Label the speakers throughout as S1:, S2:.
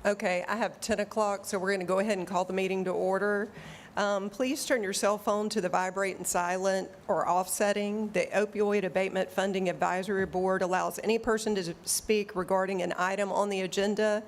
S1: Okay, I have 10 o'clock, so we're going to go ahead and call the meeting to order. Please turn your cell phone to the vibrate and silent or off setting. The Opioid Abatement Funding Advisory Board allows any person to speak regarding an item on the agenda.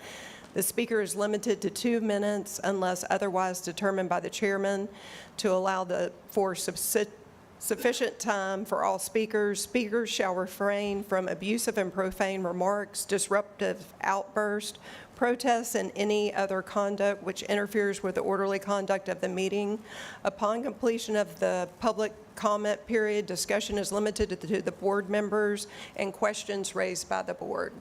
S1: The speaker is limited to 2 minutes unless otherwise determined by the chairman to allow for sufficient time for all speakers. Speakers shall refrain from abusive and profane remarks, disruptive outbursts, protests, and any other conduct which interferes with the orderly conduct of the meeting. Upon completion of the public comment period, discussion is limited to the board members and questions raised by the board.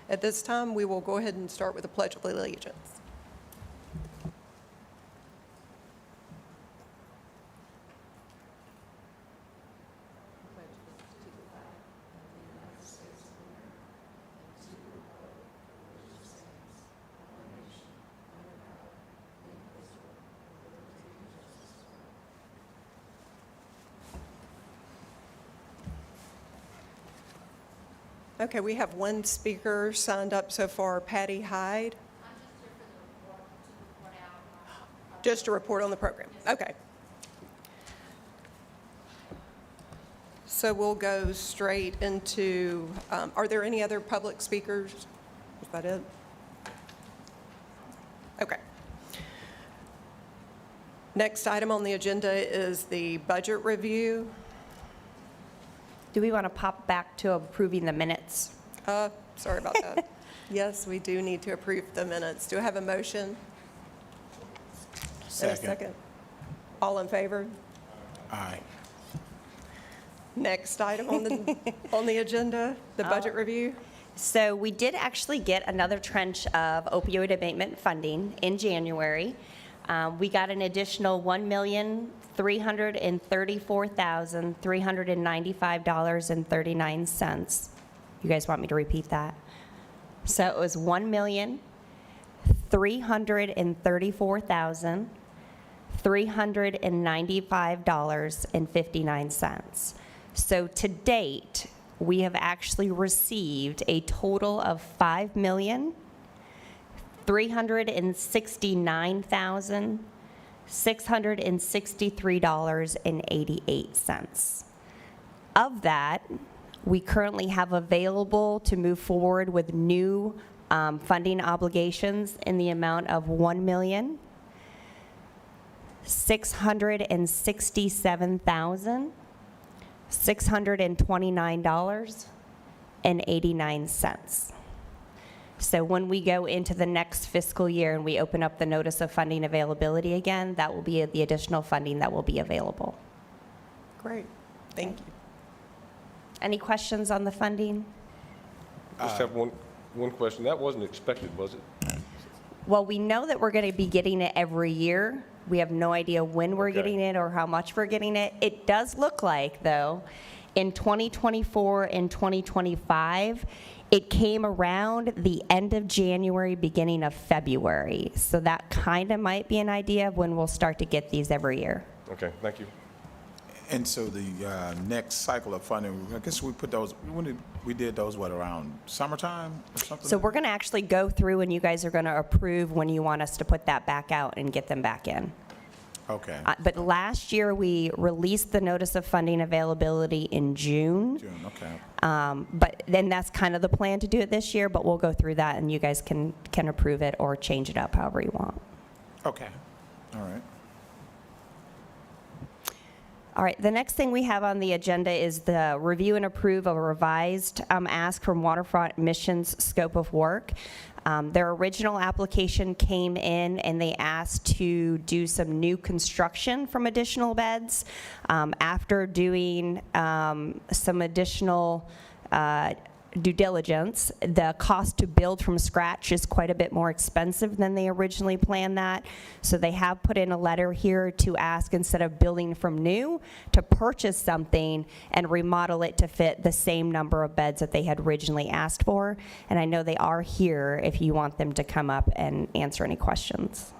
S1: At this time, we will go ahead and start with the Pledge of Allegiance. Okay, we have one speaker signed up so far, Patty Hyde. Just to report on the program. Okay. So we'll go straight into, are there any other public speakers? Is that it? Okay. Next item on the agenda is the budget review.
S2: Do we want to pop back to approving the minutes?
S1: Sorry about that. Yes, we do need to approve the minutes. Do I have a motion? And a second. All in favor?
S3: Aye.
S1: Next item on the agenda, the budget review.
S2: So we did actually get another tranche of opioid abatement funding in January. We got an additional $1,334,395.39. You guys want me to repeat that? So it was $1,334,395.59. So to date, we have actually received a total of $5,369,663.88. Of that, we currently have available to move forward with new funding obligations in the amount of $1,667,629.89. So when we go into the next fiscal year and we open up the notice of funding availability again, that will be the additional funding that will be available.
S1: Great, thank you.
S2: Any questions on the funding?
S4: Just have one question. That wasn't expected, was it?
S2: Well, we know that we're going to be getting it every year. We have no idea when we're
S4: Okay.
S2: getting it or how much we're getting it. It does look like, though, in 2024 and 2025, it came around the end of January, beginning of February. So that kind of might be an idea of when we'll start to get these every year.
S4: Okay, thank you.
S3: And so the next cycle of funding, I guess we put those, we did those, what, around summertime or something?
S2: So we're going to actually go through and you guys are going to approve when you want us to put that back out and get them back in.
S3: Okay.
S2: But last year, we released the notice of funding availability in June.
S3: Okay.
S2: But then that's kind of the plan to do it this year, but we'll go through that and you guys can approve it or change it up however you want.
S3: Okay. All right.
S2: All right, the next thing we have on the agenda is the review and approve of a revised ask from Waterfront Missions scope of work. Their original application came in and they asked to do some new construction from additional beds. After doing some additional due diligence, the cost to build from scratch is quite a bit more expensive than they originally planned that. So they have put in a letter here to ask, instead of building from new, to purchase something and remodel it to fit the same number of beds that they had originally asked for. And I know they are here if you want them to come up and answer any questions.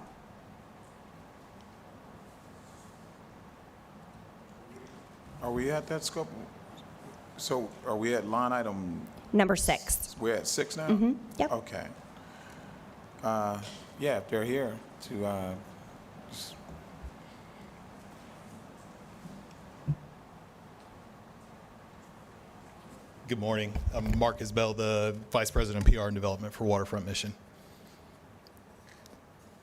S3: Are we at that scope? So are we at line item?
S2: Number 6.
S3: We're at 6 now?
S2: Yep.
S3: Okay. Yeah, if they're here to,
S5: Good morning. I'm Mark Isbell, the Vice President of PR and Development for Waterfront Mission.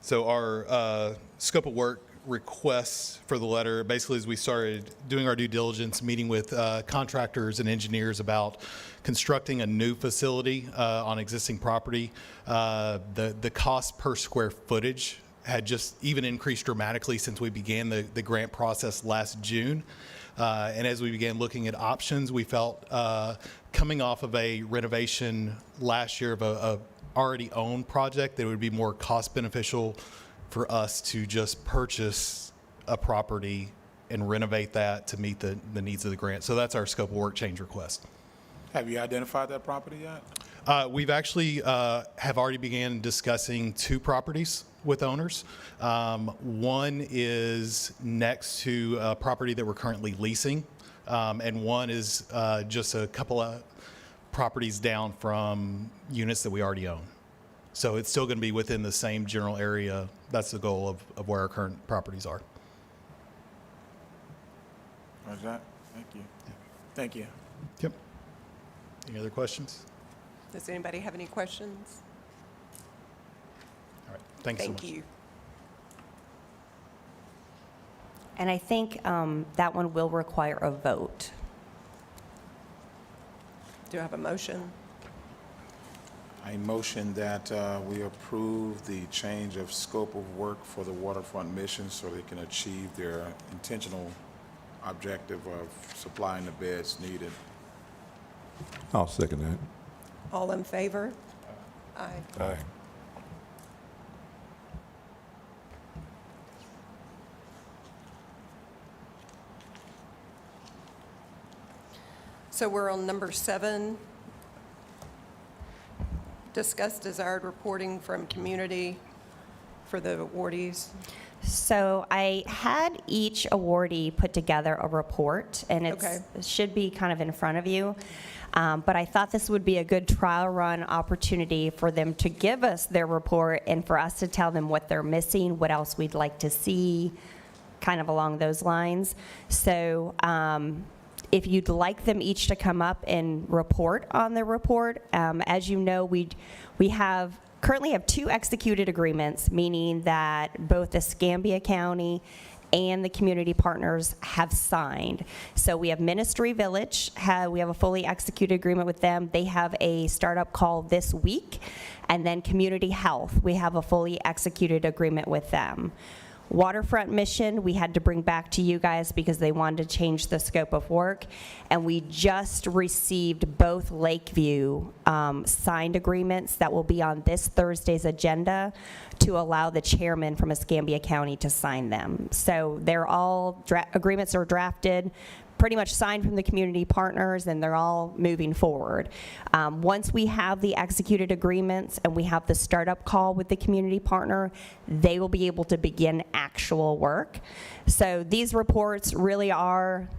S5: So our scope of work requests for the letter, basically as we started doing our due diligence, meeting with contractors and engineers about constructing a new facility on existing property, the cost per square footage had just even increased dramatically since we began the grant process last June. And as we began looking at options, we felt coming off of a renovation last year of a already owned project, that it would be more cost beneficial for us to just purchase a property and renovate that to meet the needs of the grant. So that's our scope of work change request.
S3: have you identified that property yet?
S5: We've actually have already began discussing 2 properties with owners. One is next to a property that we're currently leasing, and one is just a couple of properties down from units that we already own. So it's still going to be within the same general area. That's the goal of where our current properties are.
S3: Roger that. Thank you. Thank you.
S5: Yep. Any other questions?
S1: Does anybody have any questions?
S5: All right. Thanks so much.
S1: Thank you.
S2: And I think that one will require a vote.
S1: Do I have a motion?
S3: I motion that we approve the change of scope of work for the waterfront mission so they can achieve their intentional objective of supplying the beds needed.
S6: I'll second that.
S1: All in favor? Aye.
S6: Aye.
S1: So we're on number 7. Discuss desired reporting from community for the awardees.
S2: So I had each awardee put together a report, and
S1: Okay.
S2: it should be kind of in front of you. But I thought this would be a good trial run opportunity for them to give us their report and for us to tell them what they're missing, what else we'd like to see, kind of along those lines. So if you'd like them each to come up and report on their report, as you know, we currently have 2 executed agreements, meaning that both Escambia County and the community partners have signed. So we have Ministry Village, we have a fully executed agreement with them. They have a startup call this week. And then Community Health, we have a fully executed agreement with them. Waterfront Mission, we had to bring back to you guys because they wanted to change the scope of work. And we just received both Lakeview signed agreements that will be on this Thursday's agenda to allow the chairman from Escambia County to sign them. So they're all, agreements are drafted, pretty much signed from the community partners, and they're all moving forward. Once we have the executed agreements and we have the startup call with the community partner, they will be able to begin actual work. So these reports really are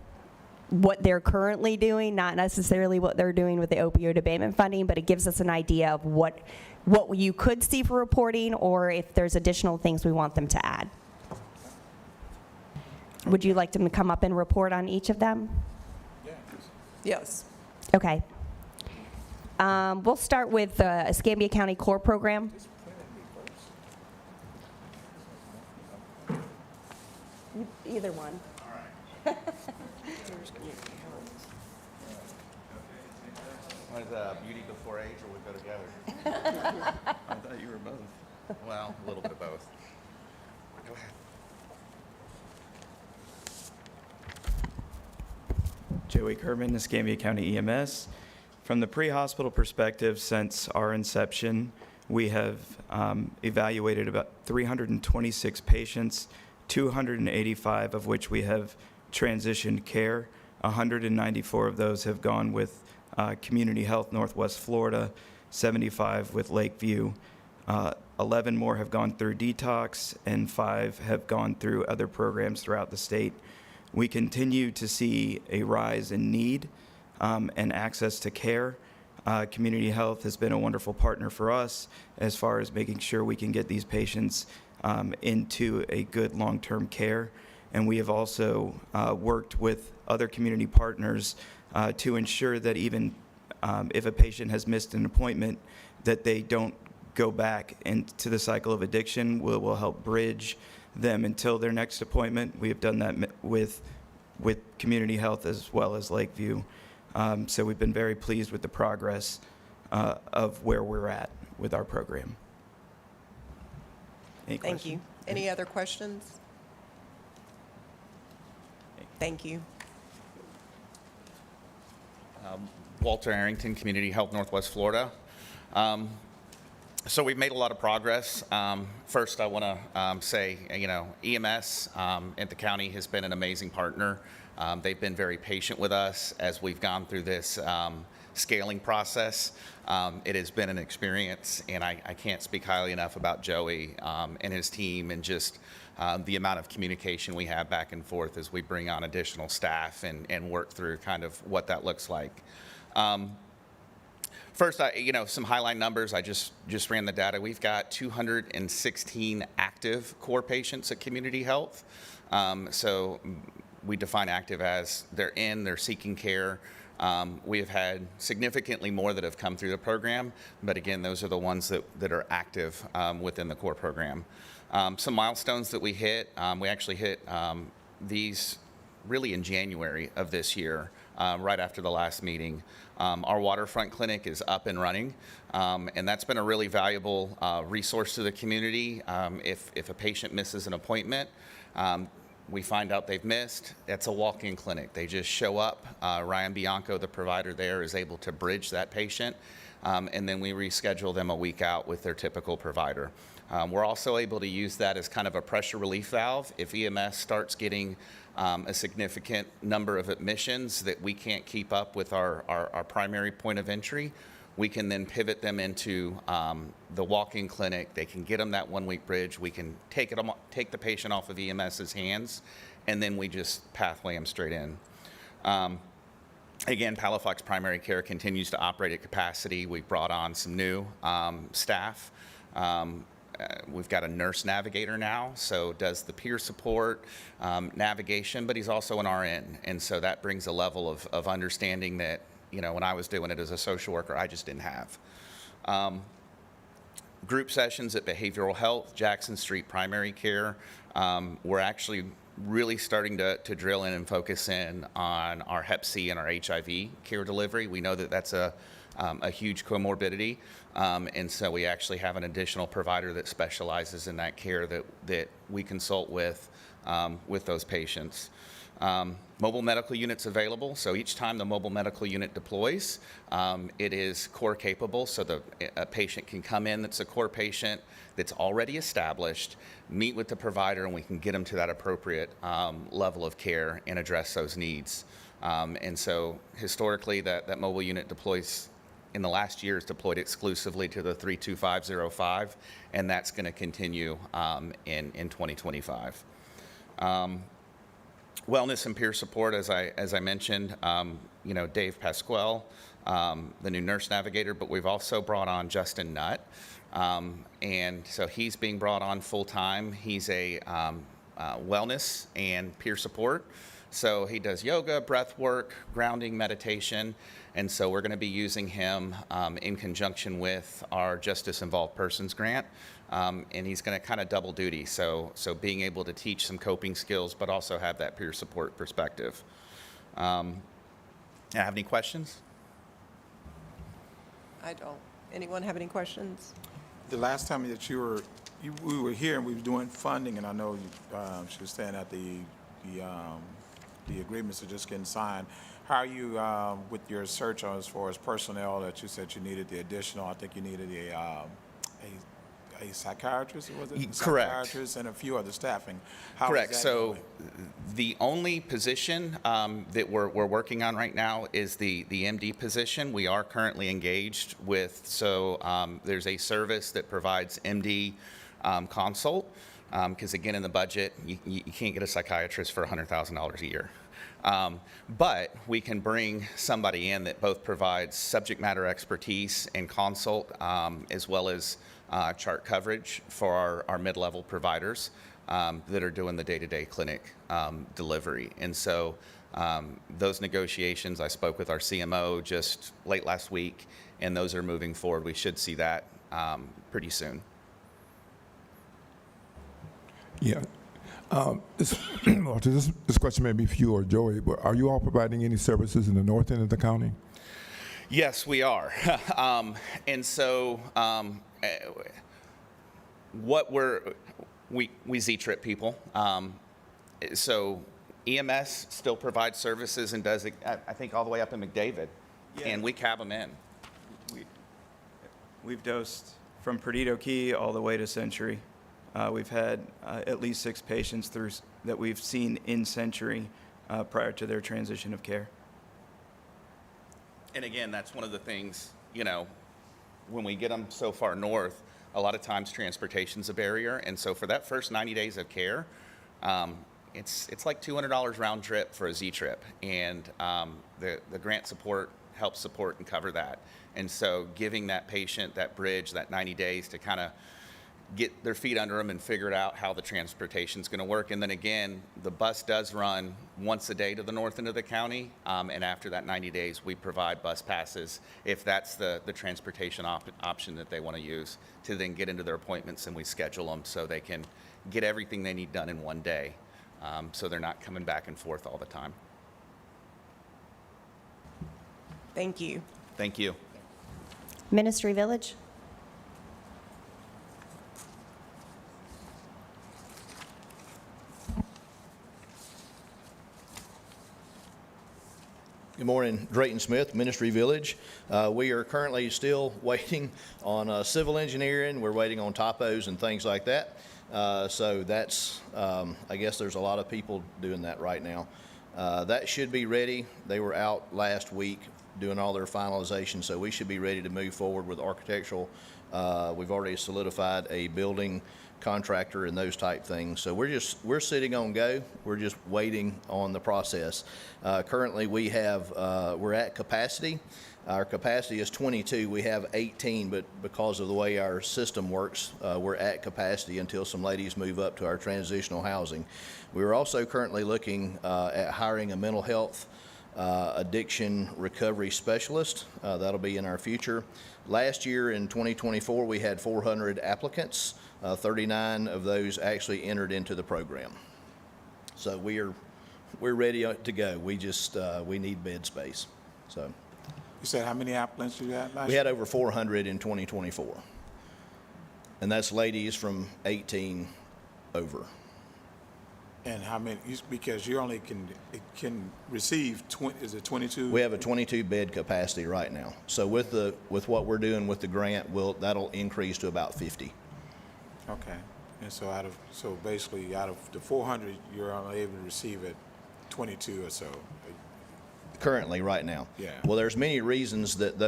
S2: what they're currently doing, not necessarily what they're doing with the opioid abatement funding, but it gives us an idea of what you could see for reporting, or if there's additional things we want them to add. Would you like them to come up and report on each of them?
S1: Yes.
S2: Okay. We'll start with the Escambia County Core Program. Either one.
S7: Want beauty before age, or we go together? I thought you were both. Well, a little bit of both. Go ahead.
S8: Joey Kerman, Escambia County EMS. From the pre-hospital perspective, since our inception, we have evaluated about 326 patients, 285 of which we have transitioned care. 194 of those have gone with Community Health Northwest Florida, 75 with Lakeview. 11 more have gone through detox, and 5 have gone through other programs throughout the state. We continue to see a rise in need and access to care. Community Health has been a wonderful partner for us as far as making sure we can get these patients into a good long-term care. And we have also worked with other community partners to ensure that even if a patient has missed an appointment, that they don't go back into the cycle of addiction. We'll help bridge them until their next appointment. We have done that with Community Health as well as Lakeview. So we've been very pleased with the progress of where we're at with our program. Any
S1: Thank
S8: questions?
S1: you. Any other questions? Thank you.
S7: Walter Arrington, Community Health Northwest Florida. So we've made a lot of progress. First, I want to say, EMS at the county has been an amazing partner. They've been very patient with us as we've gone through this scaling process. It has been an experience, and I can't speak highly enough about Joey and his team and just the amount of communication we have back and forth as we bring on additional staff and work through kind of what that looks like. First, some highlight numbers. I just ran the data. We've got 216 active core patients at Community Health. So we define active as they're seeking care. We have had significantly more that have come through the program, but again, those are the ones that are active within the core program. Some milestones that we hit, we actually hit these really in January of this year, right after the last meeting. Our waterfront clinic is up and running, and that's been a really valuable resource to the community. If a patient misses an appointment, we find out they've missed, it's a walk-in clinic. They just show up. Ryan Bianco, the provider there, is able to bridge that patient, and then we reschedule them a week out with their typical provider. We're also able to use that as kind of a pressure relief valve. If EMS starts getting a significant number of admissions that we can't keep up with our primary point of entry, we can then pivot them into the walk-in clinic. They can get them that one-week bridge. We can take the patient off of EMS's hands, and then we just pathway them straight in. Again, Palafox Primary Care continues to operate at capacity. We've brought on some new staff. We've got a nurse navigator now, so does the peer support, navigation, but he's also an RN. And so that brings a level of understanding that, when I was doing it as a social worker, I just didn't have. Group sessions at Behavioral Health, Jackson Street Primary Care. We're actually really starting to drill in and focus in on our Hep C and our HIV care delivery. We know that that's a huge comorbidity, and so we actually have an additional provider that specializes in that care that we consult with those patients. Mobile medical units available, so each time the mobile medical unit deploys, it is core capable, so a patient can come in that's a core patient that's already established, meet with the provider, and we can get them to that appropriate level of care and address those needs. And so historically, that mobile unit deploys in the last year is deployed exclusively to the 32505, and that's going to continue in 2025. Wellness and peer support, as I mentioned, Dave Pasquale, the new nurse navigator, but we've also brought on Justin Nutt, and so he's being brought on full time. He's a wellness and peer support. So he does yoga, breath work, grounding, meditation, and so we're going to be using him in conjunction with our Justice Involved Persons grant, and he's going to kind of double duty, so being able to teach some coping skills, but also have that peer support perspective. Have any questions?
S1: I don't. Anyone have any questions?
S3: The last time that we were here and we were doing funding, and I know she was saying that the agreements are just getting signed. How are you with your search as far as personnel that you said you needed the additional? I think you needed a psychiatrist, was it?
S7: Correct.
S3: Psychiatrist and a few other staffing. How is
S7: Correct.
S3: that
S7: So
S3: going?
S7: the only position that we're working on right now is the MD position. We are currently engaged with, there's a service that provides MD consult, because again, in the budget, you can't get a psychiatrist for $100,000 a year. But we can bring somebody in that both provides subject matter expertise and consult, as well as chart coverage for our mid-level providers that are doing the day-to-day clinic delivery. And so those negotiations, I spoke with our CMO just late last week, and those are moving forward. We should see that pretty soon.
S6: Yeah. This question may be for you or Joey, but are you all providing any services in the north end of the county?
S7: Yes, we are. And so what we Z-Trip people. So EMS still provides services and does it, I think, all the way up in McDavid.
S8: Yeah.
S7: And we cab them in.
S8: We've dosed from Perdido Key all the way to Century. We've had at least 6 patients that we've seen in Century prior to their transition of care.
S7: And again, that's one of the things, when we get them so far north, a lot of times transportation's a barrier. And so for that first 90 days of care, it's like $200 round trip for a Z-Trip. And the grant support helps support and cover that. And so giving that patient that bridge, that 90 days to kind of get their feet under them and figure out how the transportation's going to work. And then again, the bus does run once a day to the north end of the county. And after that 90 days, we provide bus passes if that's the transportation option that they want to use to then get into their appointments, and we schedule them so they can get everything they need done in one day. So they're not coming back and forth all the time.
S1: Thank you.
S7: Thank you.
S2: Ministry Village?
S9: Good morning, Drayton Smith, Ministry Village. We are currently still waiting on civil engineering. We're waiting on topos and things like that. So that's, I guess there's a lot of people doing that right now. That should be ready. They were out last week doing all their finalization, so we should be ready to move forward with architectural. We've already solidified a building contractor and those type things. So we're sitting on go. We're just waiting on the process. Currently we have, we're at capacity. Our capacity is 22. We have 18, but because of the way our system works, we're at capacity until some ladies move up to our transitional housing. We're also currently looking at hiring a mental health addiction recovery specialist. That'll be in our future. Last year in 2024, we had 400 applicants. 39 of those actually entered into the program. So we're ready to go. We just we need bed space. So
S3: You said how many applicants you had last
S9: we
S3: year?
S9: had over 400 in 2024, and that's ladies from 18 over.
S3: And how many, because you only can receive, is it 22?
S9: We have a 22 bed capacity right now. So with what we're doing with the grant, that'll increase to about 50.
S3: Okay. And so basically out of the 400, you're only able to receive it 22 or so.
S9: Currently, right now.
S3: Yeah.
S9: Well, there's many reasons that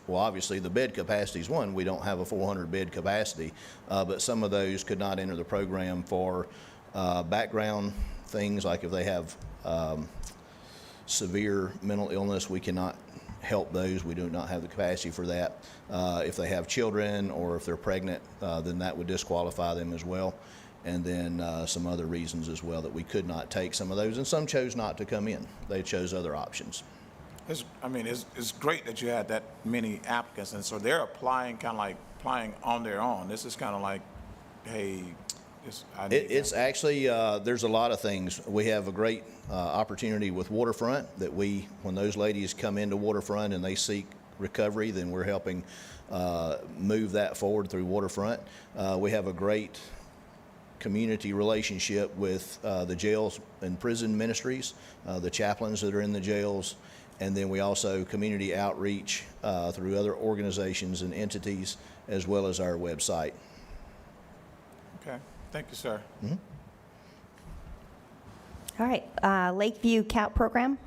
S9: obviously the bed capacity is one. We don't have a 400 bed capacity, but some of those could not enter the program for background things, like if they have severe mental illness, we cannot help those. We do not have the capacity for that. If they have children or if they're pregnant, then that would disqualify them as well. And then some other reasons as well that we could not take some of those, and some chose not to come in. They chose other options.
S3: It's great that you had that many applicants, and so they're applying applying on their own. This is kind of like, hey, I need
S9: It's actually, there's a lot of things. We have a great opportunity with Waterfront that when those ladies come into Waterfront and they seek recovery, then we're helping move that forward through Waterfront. We have a great community relationship with the jails and prison ministries, the chaplains that are in the jails, and then we also community outreach through other organizations and entities, as well as our website.
S3: Okay, thank you, sir.
S9: Mm-hmm.
S2: All right, Lakeview CAP program?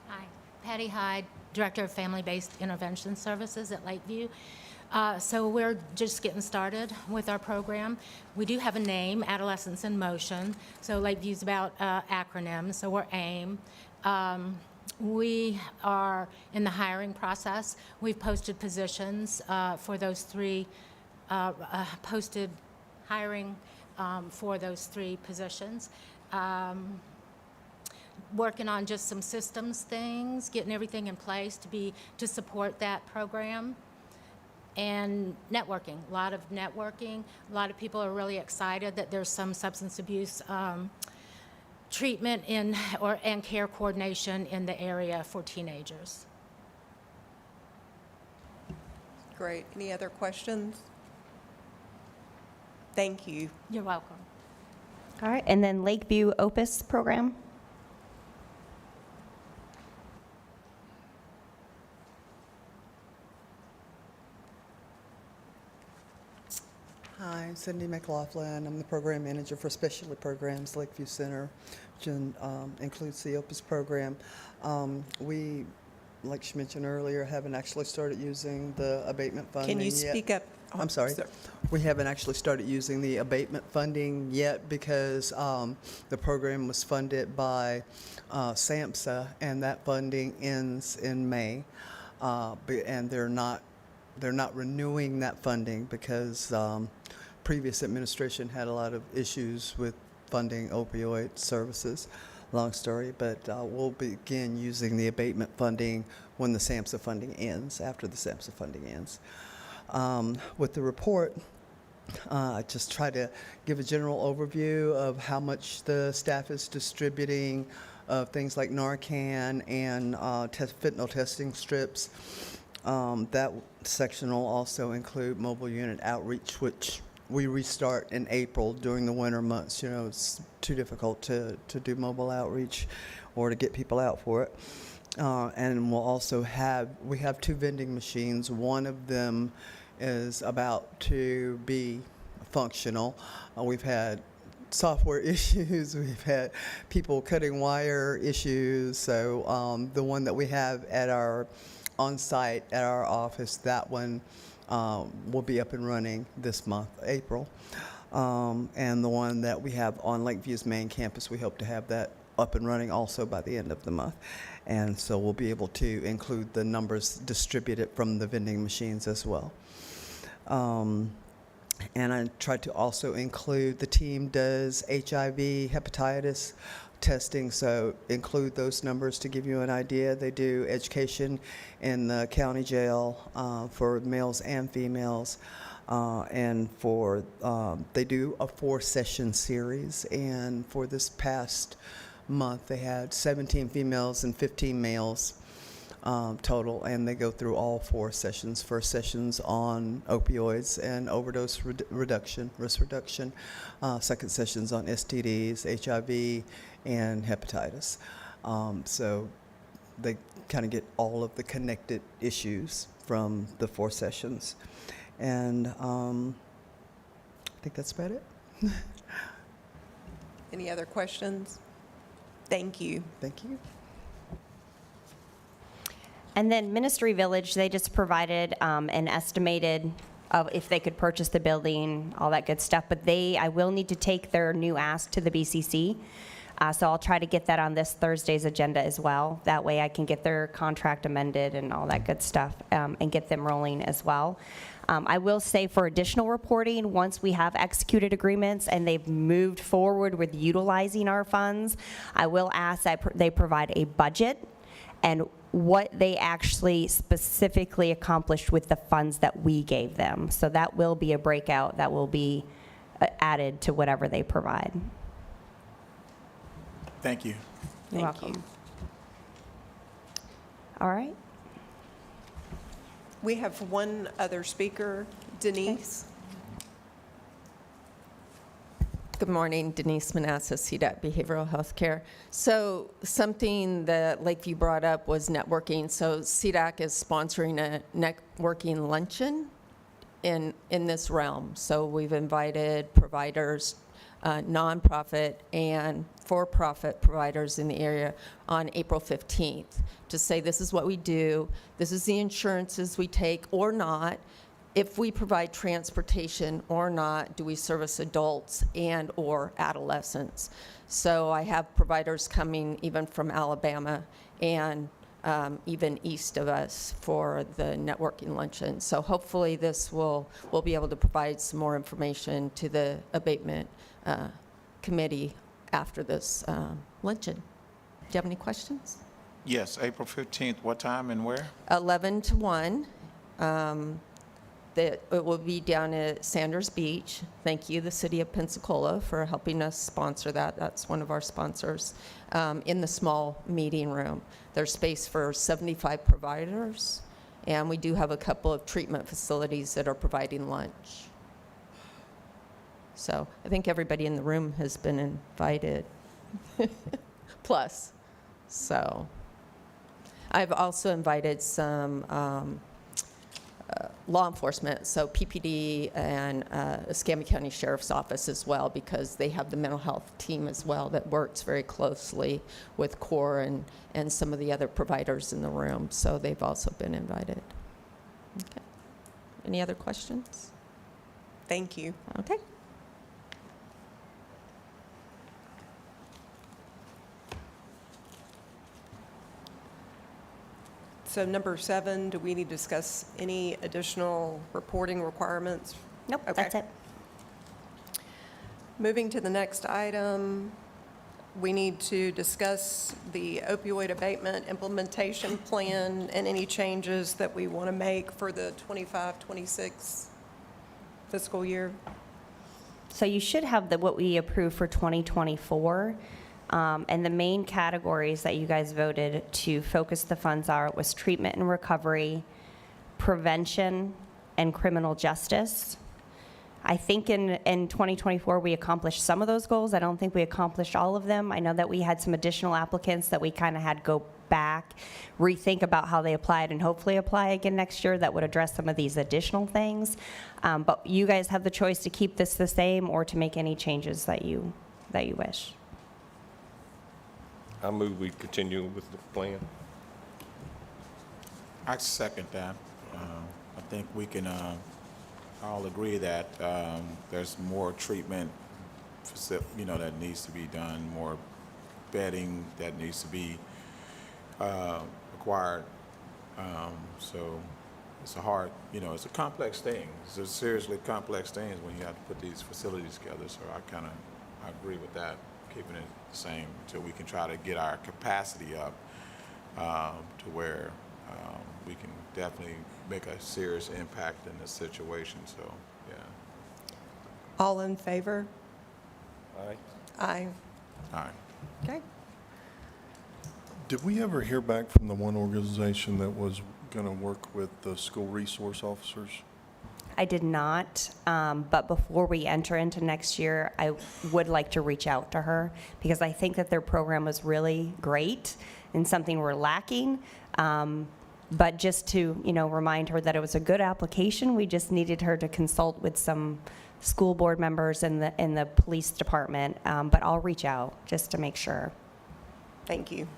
S10: Hi, Patty Hyde, Director of Family-Based Intervention Services at Lakeview. So we're just getting started with our program. We do have a name, Adolescents in Motion. So Lakeview's about acronyms, so we're AIM. We are in the hiring process. We've posted positions for those three, posted hiring for those three positions. Working on just some systems things, getting everything in place to support that program. And networking, a lot of networking. A lot of people are really excited that there's some substance abuse treatment and care coordination in the area for teenagers.
S1: Great. Any other questions? Thank you.
S10: You're welcome.
S2: All right, and then Lakeview Opus program.
S11: Hi, I'm Cindy McLaughlin. I'm the program manager for specialty programs, Lakeview Center, which includes the Opus program. We, like she mentioned earlier, haven't actually started using the abatement funding
S1: Can you
S11: yet.
S1: speak up? Oh,
S11: I'm sorry. We haven't actually started using the abatement funding yet because the program was funded by SAMHSA, and that funding ends in May. And they're not renewing that funding because previous administration had a lot of issues with funding opioid services. Long story, but we'll begin using the abatement funding when the SAMHSA funding ends, after the SAMHSA funding ends. With the report, I just try to give a general overview of how much the staff is distributing of things like Narcan and fentanyl testing strips. That section will also include mobile unit outreach, which we restart in April during the winter months. You know, it's too difficult to do mobile outreach or to get people out for it. And we'll also have 2 vending machines. One of them is about to be functional. We've had software issues. We've had people cutting wire issues. So the one that we have at our on-site at our office, that one will be up and running this month, April. And the one that we have on Lakeview's main campus, we hope to have that up and running also by the end of the month. And so we'll be able to include the numbers distributed from the vending machines as well. And I tried to also include, the team does HIV, hepatitis testing, so include those numbers to give you an idea. They do education in the county jail for males and females, and for they do a 4-session series, and for this past month they had 17 females and 15 males total, and they go through all 4 sessions. First sessions on opioids and overdose reduction, risk reduction. Second sessions on STDs, HIV, and hepatitis. So they kind of get all of the connected issues from the 4 sessions. And I think that's about it.
S1: Any other questions? Thank you.
S11: Thank you.
S2: And then Ministry Village, they just provided an estimated of if they could purchase the building, all that good stuff. But I will need to take their new ask to the BCC. So I'll try to get that on this Thursday's agenda as well. That way I can get their contract amended and all that good stuff and get them rolling as well. I will say for additional reporting, once we have executed agreements and they've moved forward with utilizing our funds, I will ask that they provide a budget and what they actually specifically accomplished with the funds that we gave them. So that will be a breakout that will be added to whatever they provide.
S3: Thank you.
S2: You're
S1: Thank
S2: welcome.
S1: you.
S2: All right.
S1: We have one other speaker, Denise.
S12: Good morning, Denise Manassas, CDOT Behavioral Health Care. So something that Lakeview brought up was networking. So CDOC is sponsoring a networking luncheon in this realm. So we've invited providers, nonprofit and for-profit providers in the area on April 15th to say this is what we do, this is the insurances we take or not. if we provide transportation or not, do we service adults and/or adolescents? So I have providers coming even from Alabama and even east of us for the networking luncheon. So hopefully this we'll be able to provide some more information to the abatement committee after this luncheon. Do you have any questions?
S3: Yes, April 15th, what time and where?
S12: 11 to 1. It will be down at Sanders Beach. Thank you, the City of Pensacola, for helping us sponsor that. That's one of our sponsors. In the small meeting room. There's space for 75 providers, and we do have a couple of treatment facilities that are providing lunch. So I think everybody in the room has been invited. Plus, so I've also invited some law enforcement, so PPD and Escambia County Sheriff's Office as well, because they have the mental health team as well that works very closely with CORE and some of the other providers in the room. So they've also been invited. Okay. Any other questions?
S1: Thank you.
S12: Okay.
S1: So number 7, do we need to discuss any additional reporting requirements?
S2: Nope,
S1: Okay.
S2: that's it.
S1: Moving to the next item, we need to discuss the opioid abatement implementation plan and any changes that we want to make for the 25-26 fiscal year.
S2: So you should have what we approved for 2024. And the main categories that you guys voted to focus the funds are was treatment and recovery, prevention, and criminal justice. I think in 2024, we accomplished some of those goals. I don't think we accomplished all of them. I know that we had some additional applicants that we kind of had go back, rethink about how they applied, and hopefully apply again next year that would address some of these additional things. But you guys have the choice to keep this the same or to make any changes that you wish.
S4: I move we continue with the plan.
S3: I second that. I think we can all agree that there's more treatment, that needs to be done, more bedding that needs to be acquired. So it's a hard, it's a complex thing. It's a seriously complex thing when you have to put these facilities together. So I agree with that, keeping it the same until we can try to get our capacity up to where we can definitely make a serious impact in this situation. So, yeah.
S1: All in favor?
S4: Aye.
S1: Aye.
S3: All right.
S1: Okay.
S13: Did we ever hear back from the one organization that was going to work with the school resource officers?
S2: I did not, but before we enter into next year, I would like to reach out to her because I think that their program was really great and something we're lacking. But just to, remind her that it was a good application, we just needed her to consult with some school board members in the police department. But I'll reach out just to make sure.
S1: Thank you.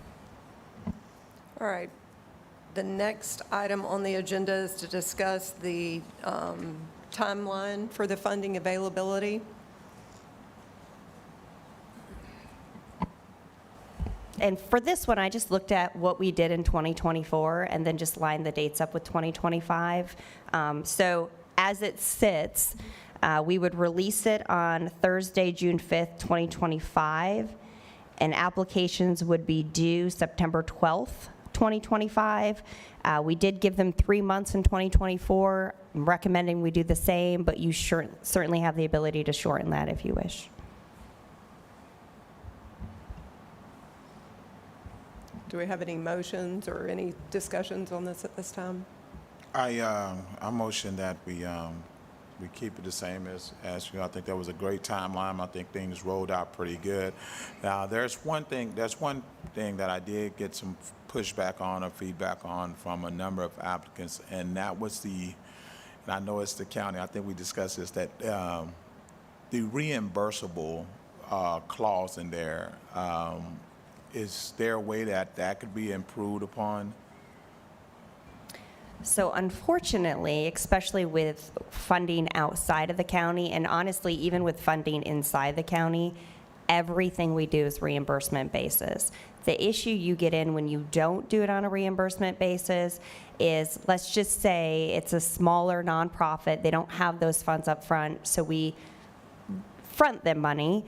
S1: All right. The next item on the agenda is to discuss the timeline for the funding availability.
S2: And for this one, I just looked at what we did in 2024 and then just lined the dates up with 2025. So as it sits, we would release it on Thursday, June 5th, 2025, and applications would be due September 12th, 2025. We did give them 3 months in 2024. I'm recommending we do the same, but you certainly have the ability to shorten that if you wish.
S1: Do we have any motions or any discussions on this at this time?
S3: I motion that we keep it the same as I think that was a great timeline. I think things rolled out pretty good. Now there's one thing that I did get some pushback on or feedback on from a number of applicants, and that was and I know it's the county, I think we discussed this, that the reimbursable clause in there, is there a way that could be improved upon?
S2: So unfortunately, especially with funding outside of the county, and honestly, even with funding inside the county, everything we do is reimbursement basis. The issue you get in when you don't do it on a reimbursement basis is, let's just say it's a smaller nonprofit, they don't have those funds up front, so we front them money,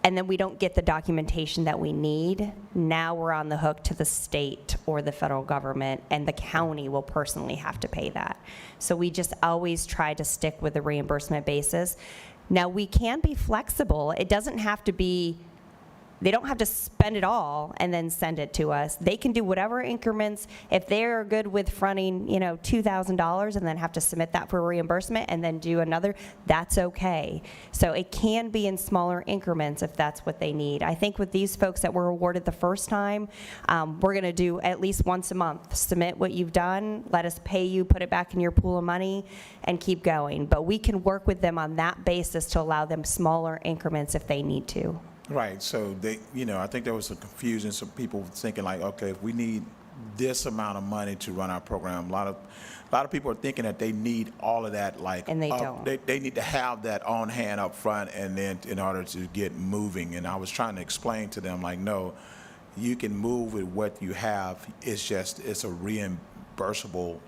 S2: and then we don't get the documentation that we need. Now we're on the hook to the state or the federal government, and the county will personally have to pay that. So we just always try to stick with the reimbursement basis. Now, we can be flexible. It doesn't have to be, they don't have to spend it all and then send it to us. They can do whatever increments. If they're good with fronting, $2,000 and then have to submit that for reimbursement and then do another, that's okay. So it can be in smaller increments if that's what they need. I think with these folks that were awarded the first time, we're going to do at least once a month. Submit what you've done, let us pay you, put it back in your pool of money, and keep going. But we can work with them on that basis to allow them smaller increments if they need to.
S3: Right, so they, I think there was some confusion, some people thinking like, okay, if we need this amount of money to run our program, a lot of people are thinking that they need all of that, like.
S2: And they don't.
S3: They need to have that on hand up front and then in order to get moving. And I was trying to explain to them, like, no, you can move with what you have. It's a reimbursable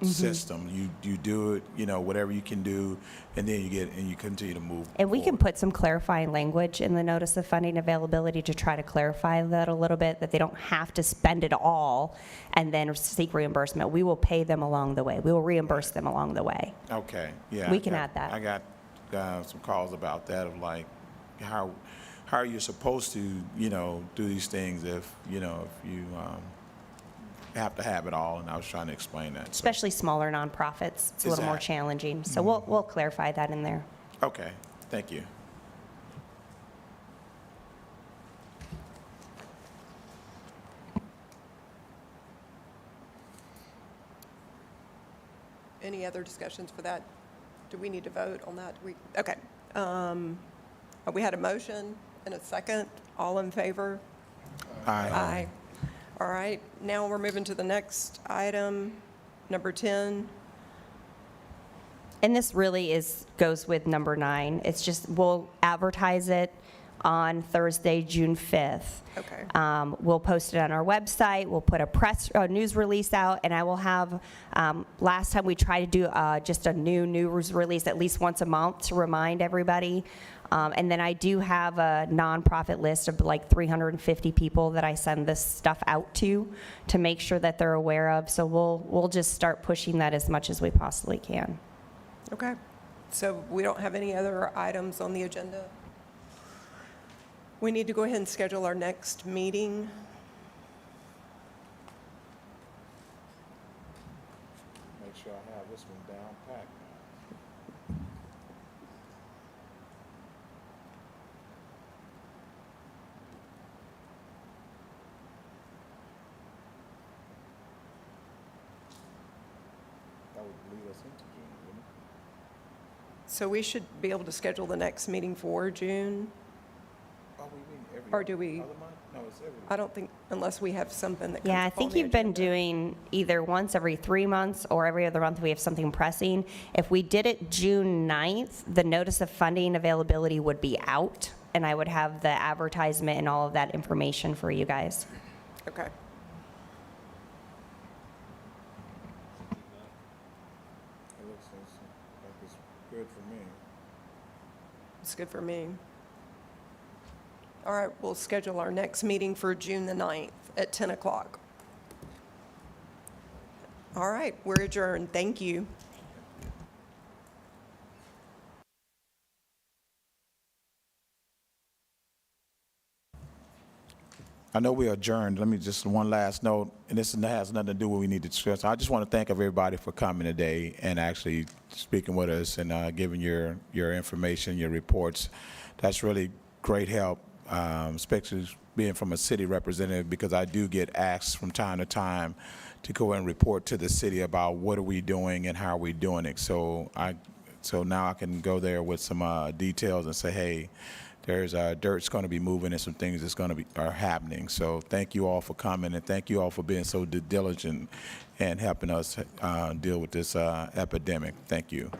S3: system. You do it, whatever you can do, and then you continue to move.
S2: And we can
S3: forward.
S2: put some clarifying language in the notice of funding availability to try to clarify that a little bit, that they don't have to spend it all and then seek reimbursement. We will pay them along the way. We will reimburse them along the way.
S3: Okay, yeah.
S2: We can add that.
S3: I got some calls about that of like, how are you supposed to, do these things if you have to have it all, and I was trying to explain that. So.
S2: Especially smaller nonprofits, it's a little more
S3: Exactly.
S2: challenging. So we'll clarify that in there.
S3: Okay, thank you.
S1: Any other discussions for that? Do we need to vote on that? Okay. We had a motion and a second. All in favor?
S3: Aye.
S1: Aye. All right, now we're moving to the next item, number 10.
S2: And this really goes with number 9. It's just, we'll advertise it on Thursday, June 5th.
S1: Okay.
S2: We'll post it on our website. We'll put a news release out, and I will have, last time we tried to do just a new news release at least once a month to remind everybody. And then I do have a nonprofit list of like 350 people that I send this stuff out to make sure that they're aware of. So we'll just start pushing that as much as we possibly can.
S1: Okay. So we don't have any other items on the agenda? We need to go ahead and schedule our next meeting.
S3: Make sure I have this one down packed. That would lead us into June, wouldn't it?
S1: So we should be able to schedule the next meeting for June?
S3: Oh, we mean every
S1: Or do we-
S3: other month? No, it's every.
S1: I don't think, unless we have something that comes
S2: Yeah, I
S1: up on
S2: think
S1: the
S2: you've been
S1: agenda.
S2: doing either once every 3 months or every other month we have something pressing. If we did it June 9th, the notice of funding availability would be out, and I would have the advertisement and all of that information for you guys.
S1: Okay.
S3: It looks like it's good for me.
S1: It's good for me. All right, we'll schedule our next meeting for June the 9th at 10 o'clock. All right, we're adjourned. Thank you.
S3: I know we adjourned. Let me just one last note, and this has nothing to do with what we need to discuss. I just want to thank everybody for coming today and actually speaking with us and giving your information, your reports. That's really great help, especially being from a city representative, because I do get asked from time to time to go and report to the city about what are we doing and how are we doing it. So now I can go there with some details and say, hey, there's dirt's going to be moving and some things that's going to be are happening. So thank you all for coming, and thank you all for being so diligent and helping us deal with this epidemic. Thank you.